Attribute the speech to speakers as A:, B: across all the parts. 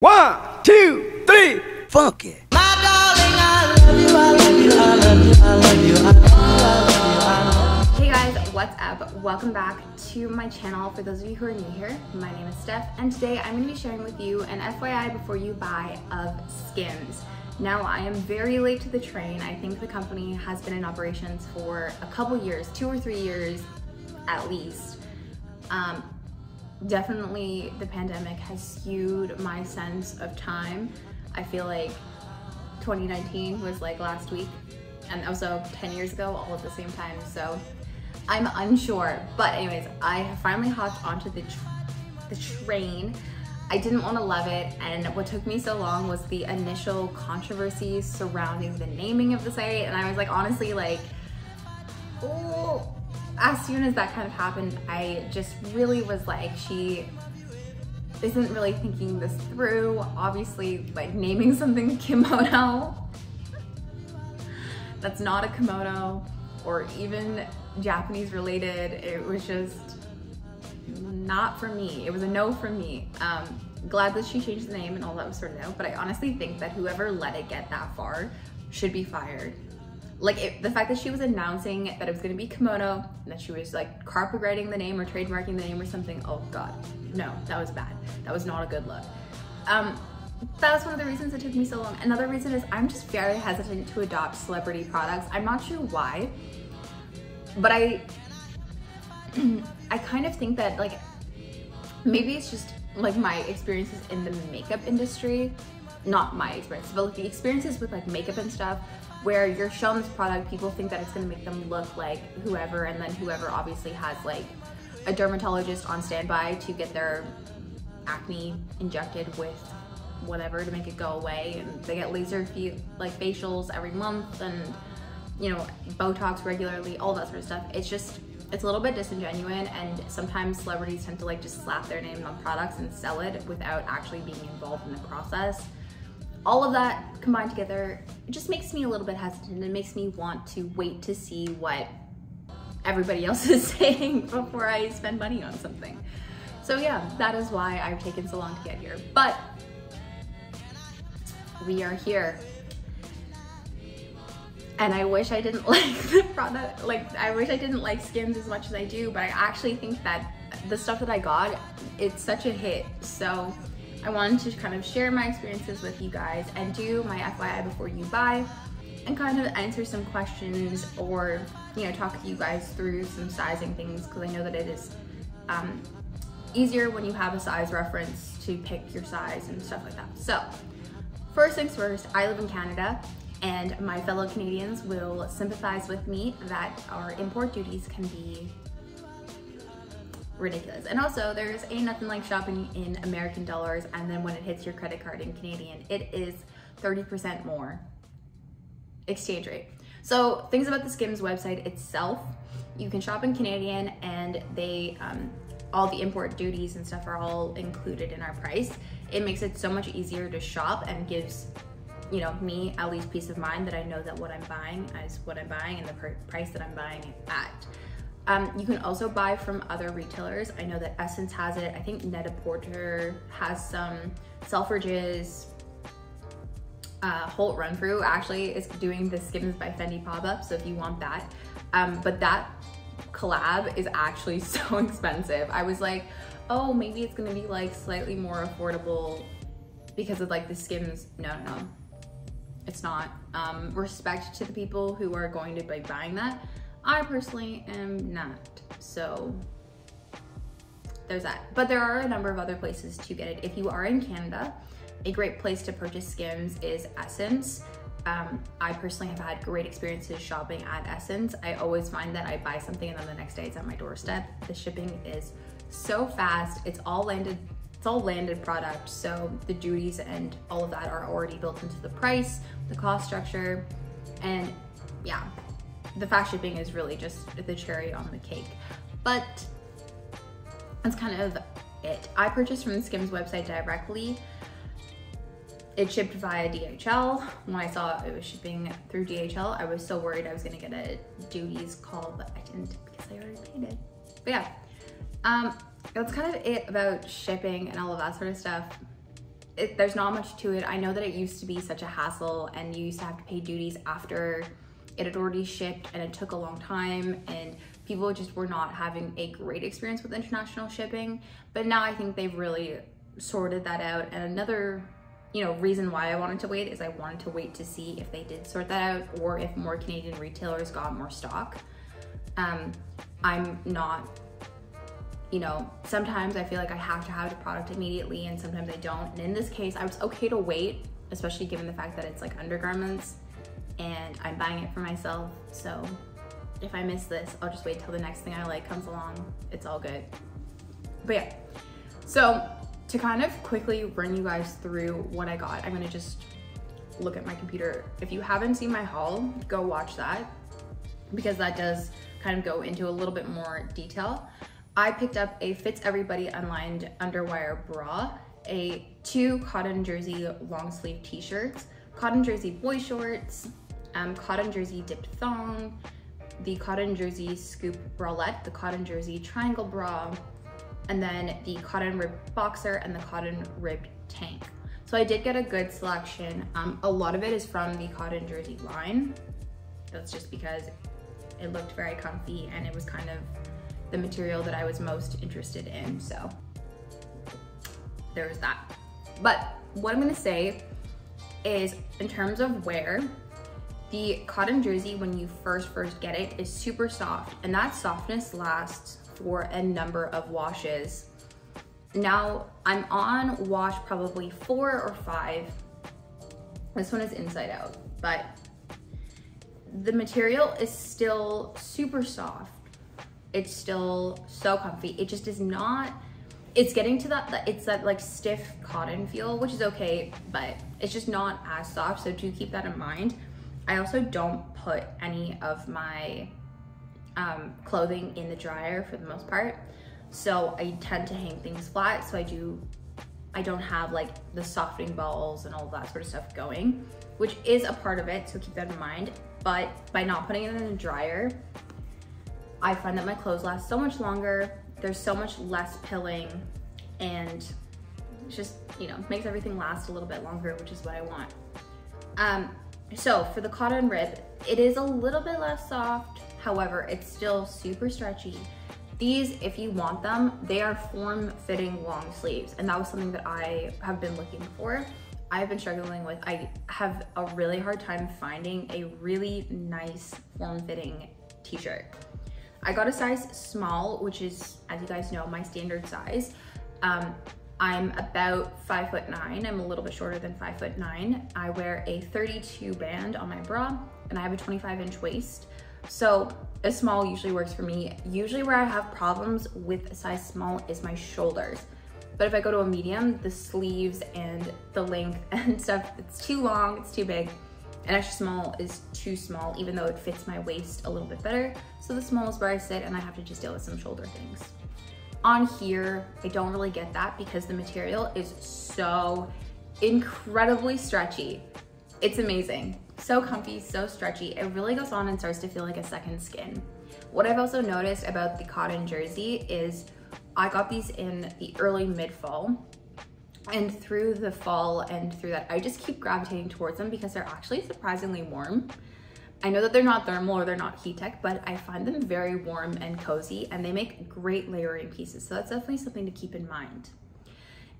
A: 1, 2, 3, funk it.
B: My darling, I love you, I love you, I love you, I love you, I love you, I love you.
C: Hey guys, what's up? Welcome back to my channel. For those of you who are new here, my name is Steph, and today I'm going to be sharing with you an FYI before you buy of Skims. Now, I am very late to the train. I think the company has been in operations for a couple years, 2 or 3 years at least. Definitely the pandemic has skewed my sense of time. I feel like 2019 was like last week and also 10 years ago all at the same time, so I'm unsure. But anyways, I have finally hopped onto the train. I didn't want to love it, and what took me so long was the initial controversy surrounding the naming of the site, and I was like, honestly, like, oh. As soon as that kind of happened, I just really was like, she isn't really thinking this through. Obviously, like naming something kimono, that's not a kimono or even Japanese related. It was just not for me. It was a no from me. Glad that she changed the name and all that was sorted out, but I honestly think that whoever let it get that far should be fired. Like, the fact that she was announcing that it was gonna be kimono, and that she was like copywriting the name or trademarking the name or something, oh God, no, that was bad. That was not a good look. That's one of the reasons it took me so long. Another reason is I'm just very hesitant to adopt celebrity products. I'm not sure why, but I kind of think that, like, maybe it's just like my experiences in the makeup industry, not my experience, but like the experiences with like makeup and stuff, where you're shown this product, people think that it's gonna make them look like whoever, and then whoever obviously has like a dermatologist on standby to get their acne injected with whatever to make it go away, and they get laser facials every month, and you know, Botox regularly, all that sort of stuff. It's just, it's a little bit disingenuous, and sometimes celebrities tend to like just slap their name on products and sell it without actually being involved in the process. All of that combined together, it just makes me a little bit hesitant. It makes me want to wait to see what everybody else is saying before I spend money on something. So yeah, that is why I've taken so long to get here. But we are here. And I wish I didn't like the product, like I wish I didn't like Skims as much as I do, but I actually think that the stuff that I got, it's such a hit. So I wanted to kind of share my experiences with you guys and do my FYI before you buy, and kind of answer some questions, or, you know, talk to you guys through some sizing things, because I know that it is easier when you have a size reference to pick your size and stuff like that. So first things first, I live in Canada, and my fellow Canadians will sympathize with me that our import duties can be ridiculous. And also, there's ain't nothing like shopping in American dollars, and then when it hits your credit card in Canadian, it is 30% more exchange rate. So things about the Skims website itself, you can shop in Canadian, and they all the import duties and stuff are all included in our price. It makes it so much easier to shop, and gives, you know, me at least peace of mind that I know that what I'm buying is what I'm buying, and the price that I'm buying it at. You can also buy from other retailers. I know that Essence has it. I think Net-a-Porter has some. Selfridges. Holt Renfrew actually is doing the Skims by Fendi pop-up, so if you want that. But that collab is actually so expensive. I was like, oh, maybe it's gonna be like slightly more affordable because of like the Skims. No, it's not. Respect to the people who are going to be buying that. I personally am not, so there's that. But there are a number of other places to get it. If you are in Canada, a great place to purchase Skims is Essence. I personally have had great experiences shopping at Essence. I always find that I buy something and then the next day it's at my doorstep. The shipping is so fast. It's all landed product, so the duties and all of that are already built into the price, the cost structure, and yeah. The fast shipping is really just the cherry on the cake. But that's kind of it. I purchased from the Skims website directly. It shipped via DHL. When I saw it was shipping through DHL, I was so worried I was gonna get a duties call, but I didn't because I already paid it. But yeah, that's kind of it about shipping and all of that sort of stuff. there's not much to it. I know that it used to be such a hassle and you used to have to pay duties after it had already shipped, and it took a long time, and people just were not having a great experience with international shipping. But now I think they've really sorted that out. And another, you know, reason why I wanted to wait is I wanted to wait to see if they did sort that out, or if more Canadian retailers got more stock. I'm not, you know, sometimes I feel like I have to have the product immediately, and sometimes I don't. And in this case, I was okay to wait, especially given the fact that it's like undergarments and I'm buying it for myself. So if I miss this, I'll just wait till the next thing I like comes along. It's all good. But yeah, so to kind of quickly run you guys through what I got, I'm gonna just look at my computer. If you haven't seen my haul, go watch that, because that does kind of go into a little bit more detail. I picked up a Fits Everybody unlined underwire bra, 2 cotton jersey long sleeve t-shirts, cotton jersey boy shorts, cotton jersey dipped thong, the cotton jersey scoop bralette, the cotton jersey triangle bra, and then the cotton ribbed boxer and the cotton ribbed tank. So I did get a good selection. A lot of it is from the cotton jersey line. That's just because it looked very comfy and it was kind of the material that I was most interested in. So there's that. But what I'm gonna say is, in terms of wear, the cotton jersey, when you first get it, is super soft, and that softness lasts for a number of washes. Now I'm on wash probably 4 or 5. This one is inside out, but the material is still super soft. It's still so comfy. It just is not, it's getting to that, it's that like stiff cotton feel, which is okay, but it's just not as soft. So do keep that in mind. I also don't put any of my clothing in the dryer for the most part. So I tend to hang things flat. So I don't have like the softening balls and all of that sort of stuff going, which is a part of it. So keep that in mind. But by not putting it in the dryer, I find that my clothes last so much longer. There's so much less pilling, and it just, you know, makes everything last a little bit longer, which is what I want. So for the cotton rib, it is a little bit less soft. However, it's still super stretchy. These, if you want them, they are form-fitting long sleeves, and that was something that I have been looking for. I've been struggling with, I have a really hard time finding a really nice form-fitting t-shirt. I got a size small, which is, as you guys know, my standard size. I'm about 5'9". I'm a little bit shorter than 5'9". I wear a 32 band on my bra, and I have a 25-inch waist. So a small usually works for me. Usually where I have problems with a size small is my shoulders. But if I go to a medium, the sleeves and the length and stuff, it's too long, it's too big. An extra small is too small, even though it fits my waist a little bit better. So the small is where I sit, and I have to just deal with some shoulder things. On here, I don't really get that because the material is so incredibly stretchy. It's amazing. So comfy, so stretchy. It really goes on and starts to feel like a second skin. What I've also noticed about the cotton jersey is I got these in the early mid-fall, and through the fall and through that, I just keep gravitating towards them because they're actually surprisingly warm. I know that they're not thermal or they're not heat tech, but I find them very warm and cozy, and they make great layering pieces. So that's definitely something to keep in mind.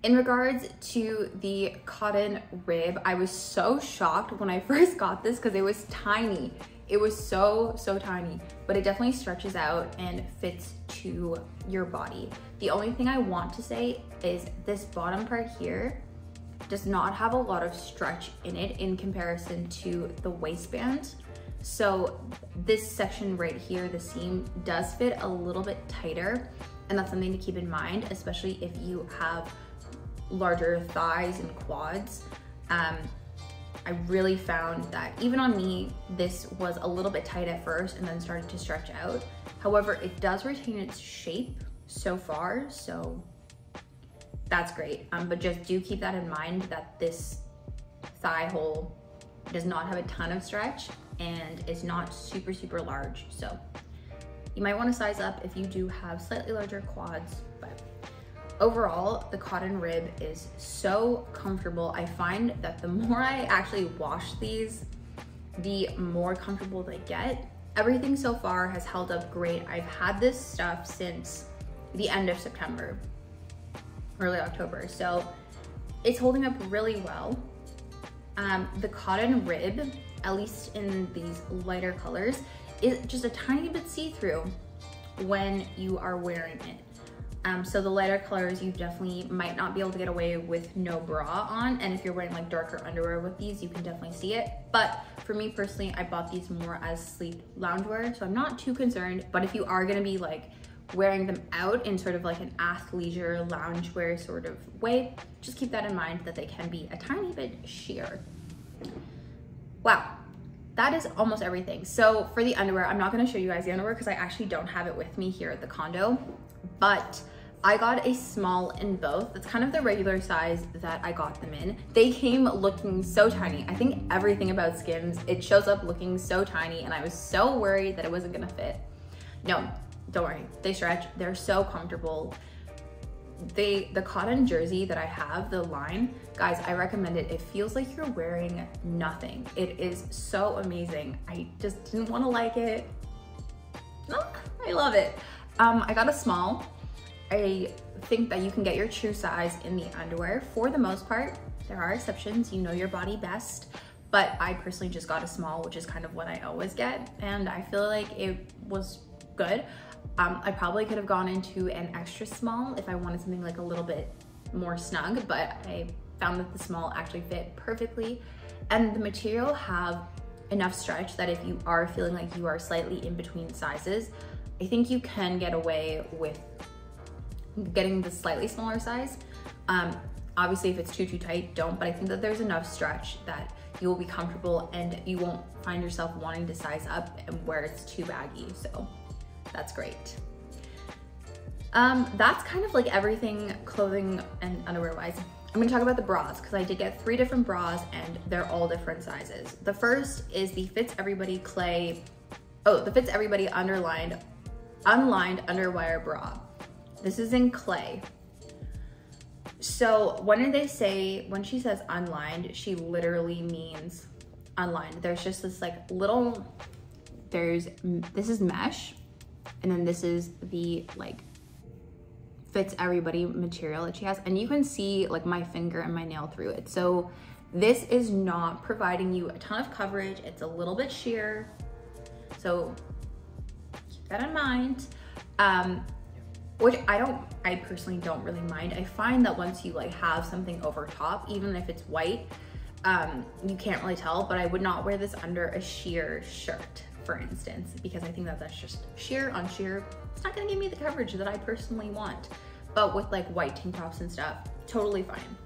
C: In regards to the cotton rib, I was so shocked when I first got this because it was tiny. It was so tiny, but it definitely stretches out and fits to your body. The only thing I want to say is this bottom part here does not have a lot of stretch in it in comparison to the waistband. So this section right here, the seam, does fit a little bit tighter, and that's something to keep in mind, especially if you have larger thighs and quads. I really found that even on me, this was a little bit tight at first and then started to stretch out. However, it does retain its shape so far, so that's great. But just do keep that in mind that this thigh hole does not have a ton of stretch and is not super large. So you might want to size up if you do have slightly larger quads. But overall, the cotton rib is so comfortable. I find that the more I actually wash these, the more comfortable they get. Everything so far has held up great. I've had this stuff since the end of September, early October, so it's holding up really well. The cotton rib, at least in these lighter colors, is just a tiny bit see-through when you are wearing it. So the lighter colors, you definitely might not be able to get away with no bra on, and if you're wearing like darker underwear with these, you can definitely see it. But for me personally, I bought these more as sleep loungewear, so I'm not too concerned. But if you are gonna be like wearing them out in sort of like an athleisure loungewear sort of way, just keep that in mind that they can be a tiny bit sheer. Wow, that is almost everything. So for the underwear, I'm not gonna show you guys the underwear because I actually don't have it with me here at the condo, but I got a small in both. That's kind of the regular size that I got them in. They came looking so tiny. I think everything about Skims, it shows up looking so tiny, and I was so worried that it wasn't gonna fit. No, don't worry, they stretch, they're so comfortable. The cotton jersey that I have, the line, guys, I recommend it. It feels like you're wearing nothing. It is so amazing. I just didn't want to like it. No, I love it. I got a small. I think that you can get your true size in the underwear for the most part. There are exceptions, you know your body best, but I personally just got a small, which is kind of what I always get, and I feel like it was good. I probably could have gone into an extra small if I wanted something like a little bit more snug, but I found that the small actually fit perfectly. And the material have enough stretch that if you are feeling like you are slightly in between sizes, I think you can get away with getting the slightly smaller size. Obviously if it's too tight, don't, but I think that there's enough stretch that you will be comfortable and you won't find yourself wanting to size up and where it's too baggy, so that's great. That's kind of like everything clothing and underwear wise. I'm gonna talk about the bras because I did get 3 different bras and they're all different sizes. The first is the Fits Everybody the Fits Everybody unlined underwire bra. This is in clay. So when she says unlined, she literally means unlined. There's just this like little, this is mesh, and then this is the like Fits Everybody material that she has, and you can see like my finger and my nail through it. So this is not providing you a ton of coverage. It's a little bit sheer, so keep that in mind. Which I personally don't really mind. I find that once you like have something over top, even if it's white, you can't really tell, but I would not wear this under a sheer shirt, for instance, because I think that that's just sheer on sheer. It's not gonna give me the coverage that I personally want. But with like white tank tops and stuff, totally fine.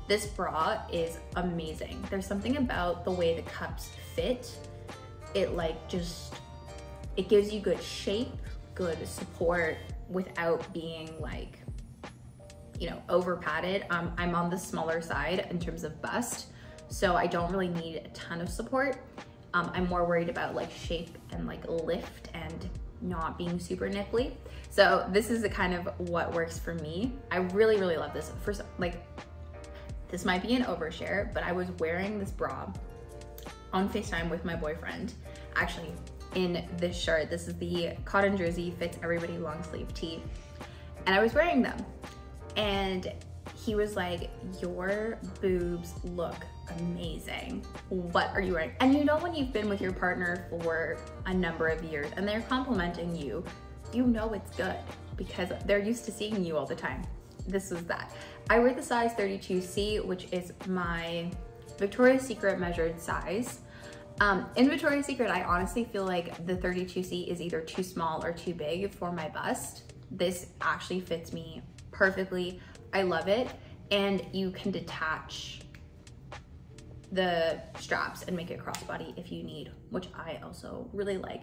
C: This bra is amazing. There's something about the way the cups fit. It like just, it gives you good shape, good support without being like, you know, over padded. I'm on the smaller side in terms of bust, so I don't really need a ton of support. I'm more worried about like shape and like lift and not being super nipply. So this is the kind of what works for me. I really, really love this. First, like, this might be an overshare, but I was wearing this bra on FaceTime with my boyfriend, actually in this shirt. This is the cotton jersey Fits Everybody long sleeve tee. And I was wearing them. And he was like, your boobs look amazing. What are you wearing? And you know when you've been with your partner for a number of years and they're complimenting you, you know it's good because they're used to seeing you all the time. This was that. I wear the size 32C, which is my Victoria's Secret measured size. In Victoria's Secret, I honestly feel like the 32C is either too small or too big for my bust. This actually fits me perfectly. I love it. And you can detach the straps and make it crossbody if you need, which I also really like.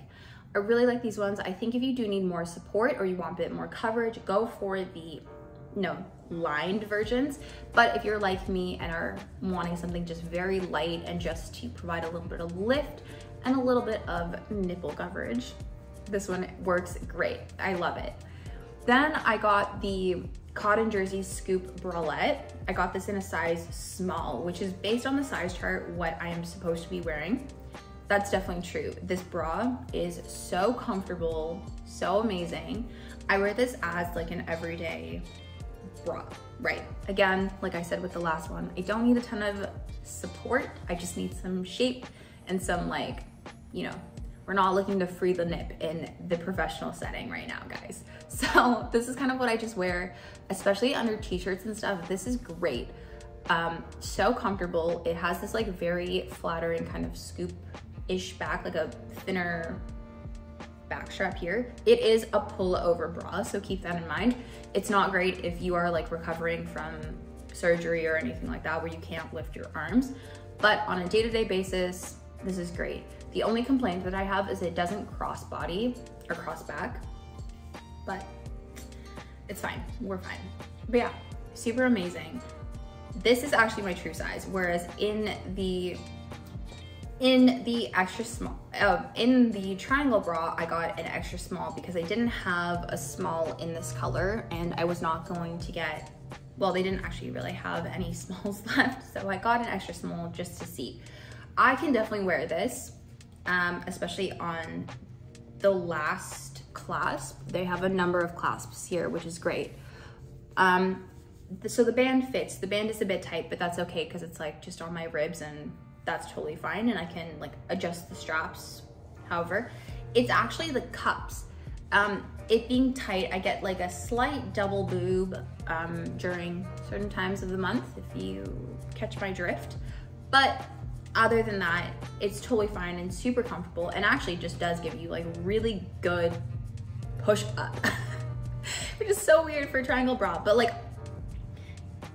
C: I really like these ones. I think if you do need more support or you want a bit more coverage, go for the lined versions. But if you're like me and are wanting something just very light and just to provide a little bit of lift and a little bit of nipple coverage, this one works great. I love it. Then I got the cotton jersey scoop bralette. I got this in a size small, which is based on the size chart what I am supposed to be wearing. That's definitely true. This bra is so comfortable, so amazing. I wear this as like an everyday bra, right? Again, like I said with the last one, I don't need a ton of support. I just need some shape and some like, you know, we're not looking to free the nip in the professional setting right now, guys. So this is kind of what I just wear, especially under t-shirts and stuff. This is great. So comfortable. It has this like very flattering kind of scoop-ish back, like a thinner back strap here. It is a pullover bra, so keep that in mind. It's not great if you are like recovering from surgery or anything like that where you can't lift your arms, but on a day-to-day basis, this is great. The only complaint that I have is it doesn't cross body or cross back, but it's fine, we're fine. But yeah, super amazing. This is actually my true size, whereas in the extra small, in the triangle bra, I got an extra small because I didn't have a small in this color and I was not going to get, well, they didn't actually really have any smalls left. So I got an extra small just to see. I can definitely wear this, especially on the last clasp. They have a number of clasps here, which is great. So the band fits. The band is a bit tight, but that's okay because it's like just on my ribs and that's totally fine, and I can like adjust the straps. However, it's actually the cups. It being tight, I get like a slight double boob during certain times of the month, if you catch my drift. But other than that, it's totally fine and super comfortable, and actually just does give you like really good push up, which is so weird for a triangle bra, but like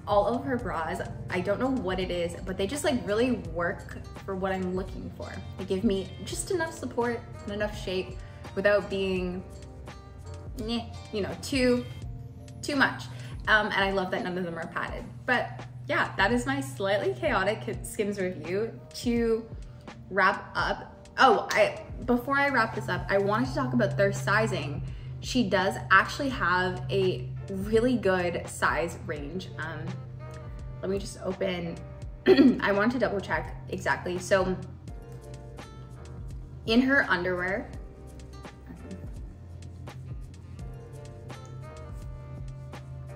C: all of her bras, I don't know what it is, but they just like really work for what I'm looking for. They give me just enough support and enough shape without being, you know, too much. And I love that none of them are padded. But yeah, that is my slightly chaotic Skims review. To wrap up, before I wrap this up, I wanted to talk about their sizing. She does actually have a really good size range. Let me just open, I want to double check exactly. So in her underwear,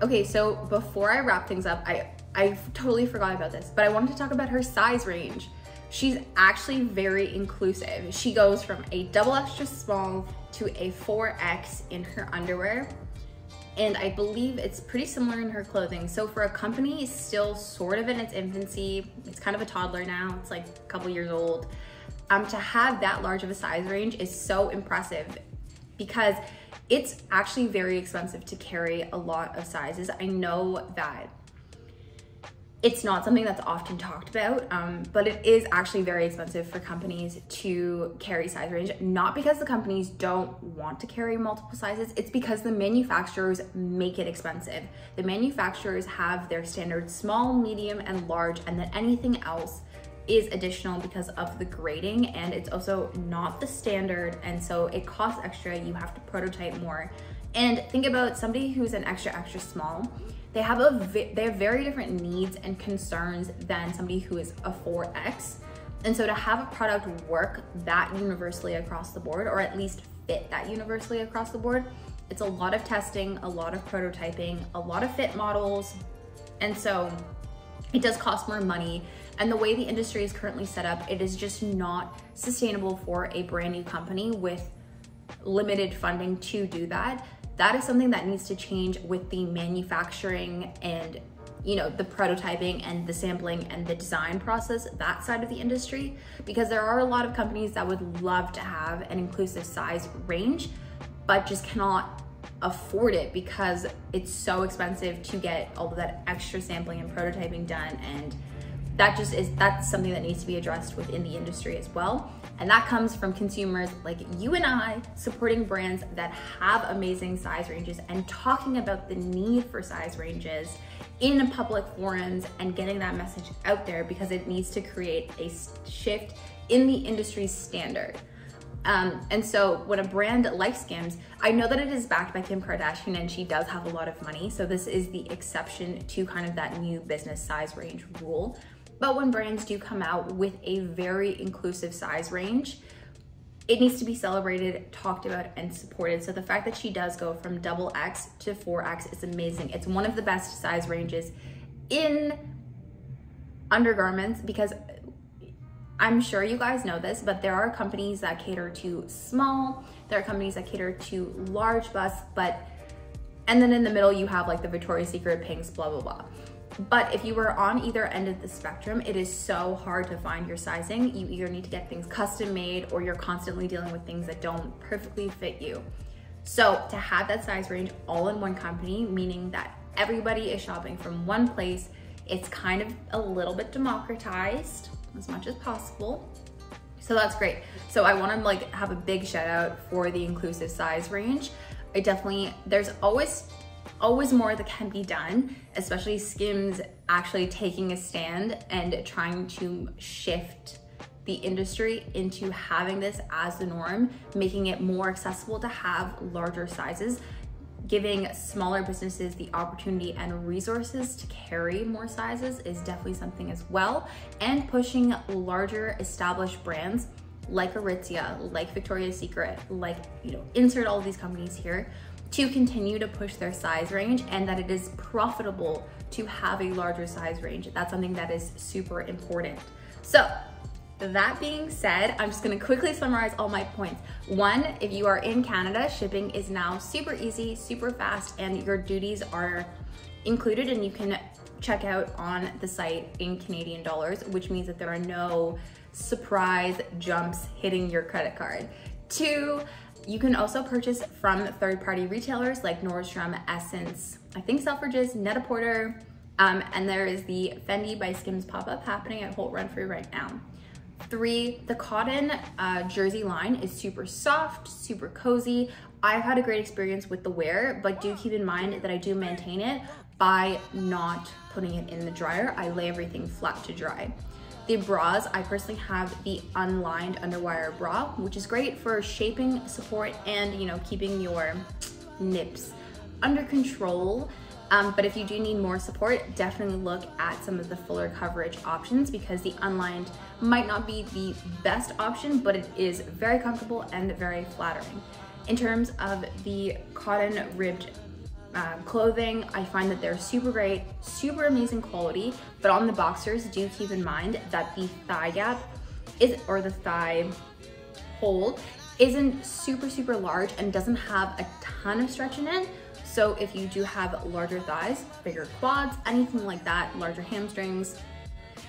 C: okay, so before I wrap things up, I totally forgot about this, but I wanted to talk about her size range. She's actually very inclusive. She goes from a double extra small to a 4X in her underwear. And I believe it's pretty similar in her clothing. So for a company still sort of in its infancy, it's kind of a toddler now, it's like a couple years old, to have that large of a size range is so impressive because it's actually very expensive to carry a lot of sizes. I know that it's not something that's often talked about, but it is actually very expensive for companies to carry size range, not because the companies don't want to carry multiple sizes, it's because the manufacturers make it expensive. The manufacturers have their standard small, medium, and large, and then anything else is additional because of the grading, and it's also not the standard, and so it costs extra. You have to prototype more. And think about somebody who's an extra small. They have very different needs and concerns than somebody who is a 4X. And so to have a product work that universally across the board, or at least fit that universally across the board, it's a lot of testing, a lot of prototyping, a lot of fit models. And so it does cost more money. And the way the industry is currently set up, it is just not sustainable for a brand new company with limited funding to do that. That is something that needs to change with the manufacturing and, you know, the prototyping and the sampling and the design process, that side of the industry, because there are a lot of companies that would love to have an inclusive size range, but just cannot afford it because it's so expensive to get all of that extra sampling and prototyping done. And that's something that needs to be addressed within the industry as well. And that comes from consumers like you and I supporting brands that have amazing size ranges and talking about the need for size ranges in public forums and getting that message out there because it needs to create a shift in the industry standard. And so when a brand like Skims, I know that it is backed by Kim Kardashian and she does have a lot of money. So this is the exception to kind of that new business size range rule. But when brands do come out with a very inclusive size range, it needs to be celebrated, talked about, and supported. So the fact that she does go from XX to 4X is amazing. It's one of the best size ranges in undergarments, because I'm sure you guys know this, but there are companies that cater to small, there are companies that cater to large busts, and then in the middle you have like the Victoria's Secret pinks, blah, blah, blah. But if you are on either end of the spectrum, it is so hard to find your sizing. You either need to get things custom made or you're constantly dealing with things that don't perfectly fit you. So to have that size range all in one company, meaning that everybody is shopping from one place, it's kind of a little bit democratized as much as possible. So that's great. So I want to like have a big shout out for the inclusive size range. There's always more that can be done, especially Skims actually taking a stand and trying to shift the industry into having this as the norm, making it more accessible to have larger sizes, giving smaller businesses the opportunity and resources to carry more sizes is definitely something as well, and pushing larger established brands like Aritzia, like Victoria's Secret, like, you know, insert all of these companies here, to continue to push their size range, and that it is profitable to have a larger size range. That's something that is super important. So that being said, I'm just gonna quickly summarize all my points. One, if you are in Canada, shipping is now super easy, super fast, and your duties are included, and you can check out on the site in Canadian dollars, which means that there are no surprise jumps hitting your credit card. Two, you can also purchase from third-party retailers like Nordstrom, Essence, I think Selfridges, Net-a-Porter, and there is the Fendi by Skims pop-up happening at Holt Renfrew right now. Three, the cotton jersey line is super soft, super cozy. I've had a great experience with the wear, but do keep in mind that I do maintain it by not putting it in the dryer. I lay everything flat to dry. The bras, I personally have the unlined underwire bra, which is great for shaping support and, you know, keeping your nips under control. But if you do need more support, definitely look at some of the fuller coverage options, because the unlined might not be the best option, but it is very comfortable and very flattering. In terms of the cotton ribbed clothing, I find that they're super great, super amazing quality, but on the boxers, do keep in mind that the thigh gap or the thigh hold isn't super large and doesn't have a ton of stretch in it. So if you do have larger thighs, bigger quads, anything like that, larger hamstrings,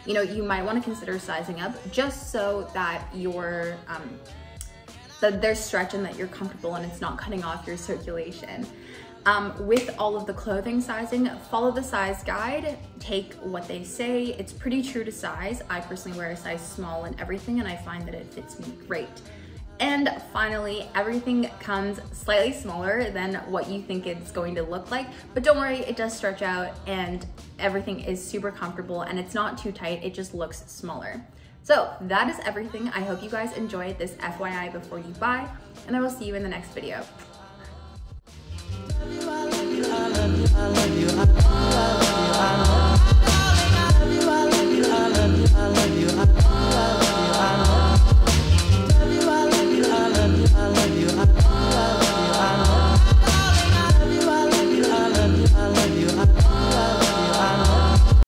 C: you know, you might want to consider sizing up just so that that there's stretch and that you're comfortable and it's not cutting off your circulation. With all of the clothing sizing, follow the size guide, take what they say. It's pretty true to size. I personally wear a size small and everything, and I find that it fits me great. And finally, everything comes slightly smaller than what you think it's going to look like, but don't worry, it does stretch out and everything is super comfortable and it's not too tight, it just looks smaller. So that is everything. I hope you guys enjoyed this FYI before you buy, and I will see you in the next video.
B: I love you, I love you, I love you, I love you.